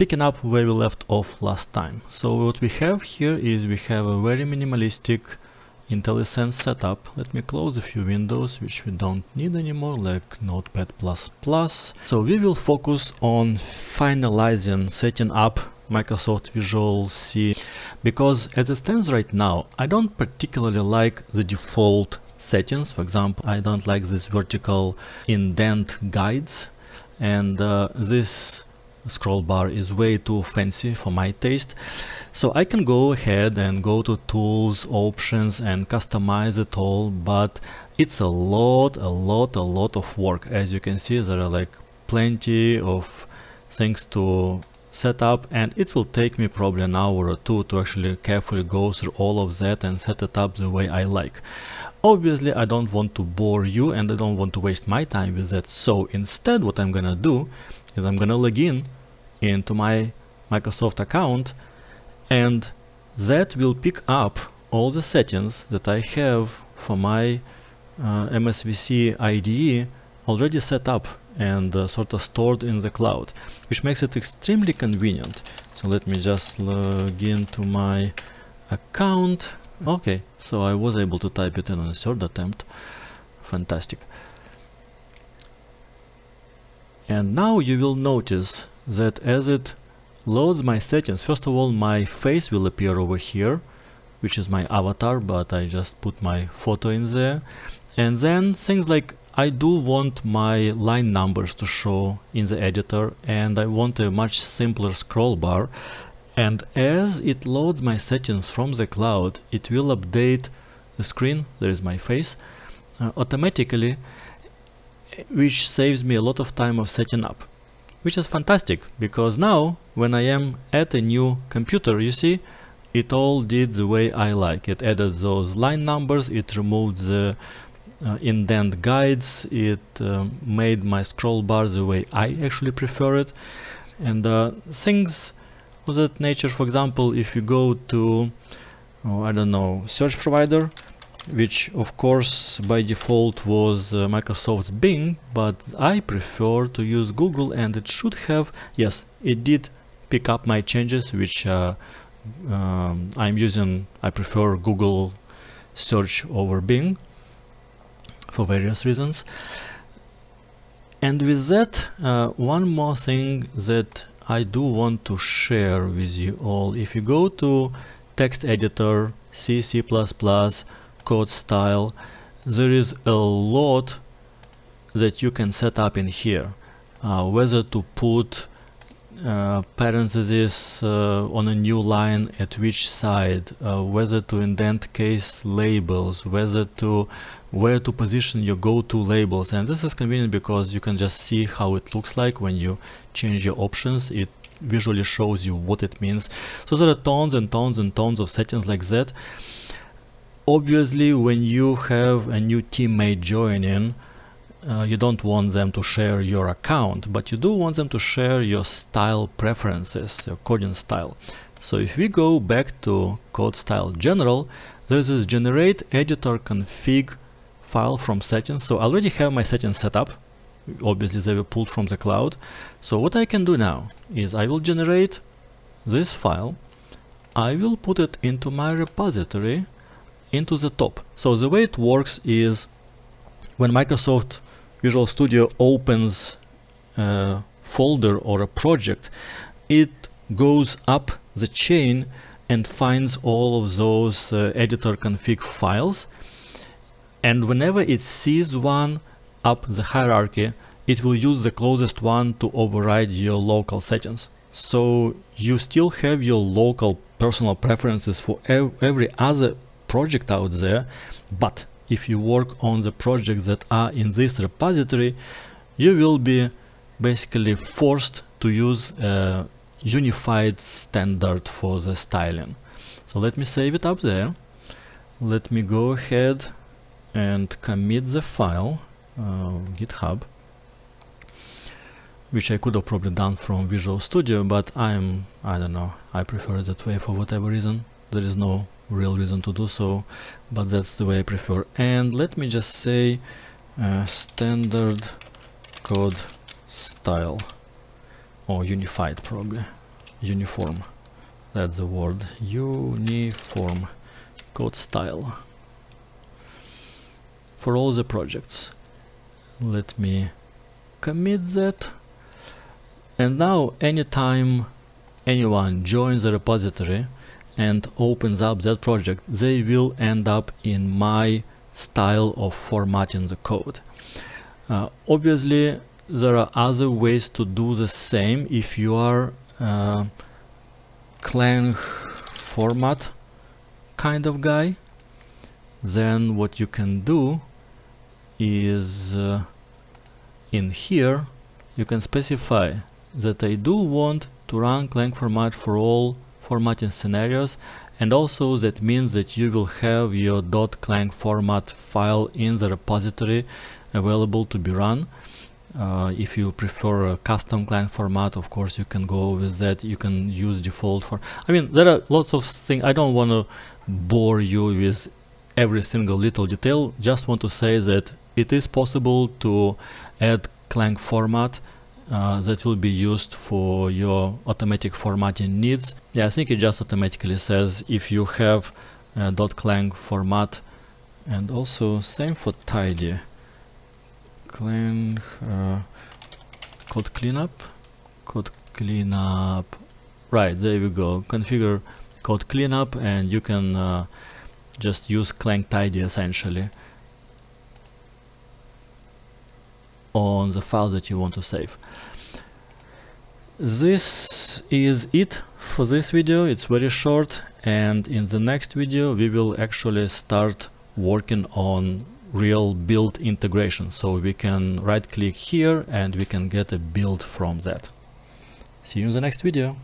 Picking up where we left off last time. So what we have here is we have a very minimalistic IntelliSense setup. Let me close a few windows which we don't need anymore, like Notepad++. So we will focus on finalizing, setting up Microsoft Visual C, because as it stands right now, I don't particularly like the default settings. For example, I don't like this vertical indent guides, and this scroll bar is way too fancy for my taste. So I can go ahead and go to tools, options, and customize it all, but it's a lot of work. As you can see, there are like plenty of things to set up, and it will take me probably an hour or two to actually carefully go through all of that and set it up the way I like. Obviously, I don't want to bore you and I don't want to waste my time with that. So instead, what I'm gonna do is I'm gonna log in into my Microsoft account, and that will pick up all the settings that I have for my MSVC IDE already set up and sort of stored in the cloud, which makes it extremely convenient. So let me just log into my account. Okay, so I was able to type it in on a third attempt. Fantastic. And now you will notice that as it loads my settings, first of all, my face will appear over here, which is my avatar, but I just put my photo in there. And then things like I do want my line numbers to show in the editor, and I want a much simpler scroll bar. And as it loads my settings from the cloud, it will update the screen, there is my face, automatically, which saves me a lot of time of setting up, which is fantastic, because now when I am at a new computer, you see, it all did the way I like. It added those line numbers, it removed the indent guides, it made my scroll bar the way I actually prefer it, and things of that nature. For example, if you go to, I don't know, search provider, which of course by default was Microsoft's Bing, but I prefer to use Google, and it should have, yes, it did pick up my changes, which I'm using. I prefer Google search over Bing for various reasons. And with that, one more thing that I do want to share with you all. If you go to text editor, C++, code style, there is a lot that you can set up in here. Whether to put parentheses on a new line at which side, whether to indent case labels, where to position your go-to labels. And this is convenient because you can just see how it looks like when you change your options. It visually shows you what it means. So there are tons and tons and tons of settings like that. Obviously, when you have a new teammate joining, you don't want them to share your account, but you do want them to share your style preferences, your coding style. So if we go back to code style general, there's this generate editor config file from settings. So I already have my settings set up. Obviously they were pulled from the cloud. So what I can do now is I will generate this file. I will put it into my repository, into the top. So the way it works is when Microsoft Visual Studio opens a folder or a project, it goes up the chain and finds all of those editor config files, and whenever it sees one up the hierarchy, it will use the closest one to override your local settings. So you still have your local personal preferences for every other project out there, but if you work on the projects that are in this repository, you will be basically forced to use a unified standard for the styling. So let me save it up there. Let me go ahead and commit the file, GitHub, which I could have probably done from Visual Studio, but I don't know, I prefer it that way for whatever reason. There is no real reason to do so, but that's the way I prefer. And let me just say standard code style, or unified probably. uniform. That's the word, uniform code style for all the projects. Let me commit that. And now anytime anyone joins the repository and opens up that project, they will end up in my style of formatting the code. Obviously there are other ways to do the same. If you are clang-format kind of guy, then what you can do is in here you can specify that I do want to run clang-format for all formatting scenarios, and also that means that you will have your .clang-format file in the repository available to be run. If you prefer a custom clang-format, of course you can go with that. You can use default for, I mean, there are lots of things. I don't want to bore you with every single little detail, just want to say that it is possible to add clang-format that will be used for your automatic formatting needs. Yeah, I think it just automatically says if you have .clang-format, and also same for tidy. Code cleanup, right, there we go. Configure code cleanup, and you can just use clang-tidy essentially on the file that you want to save. This is it for this video. It's very short, and in the next video we will actually start working on real build integration, so we can right click here and we can get a build from that. See you in the next video.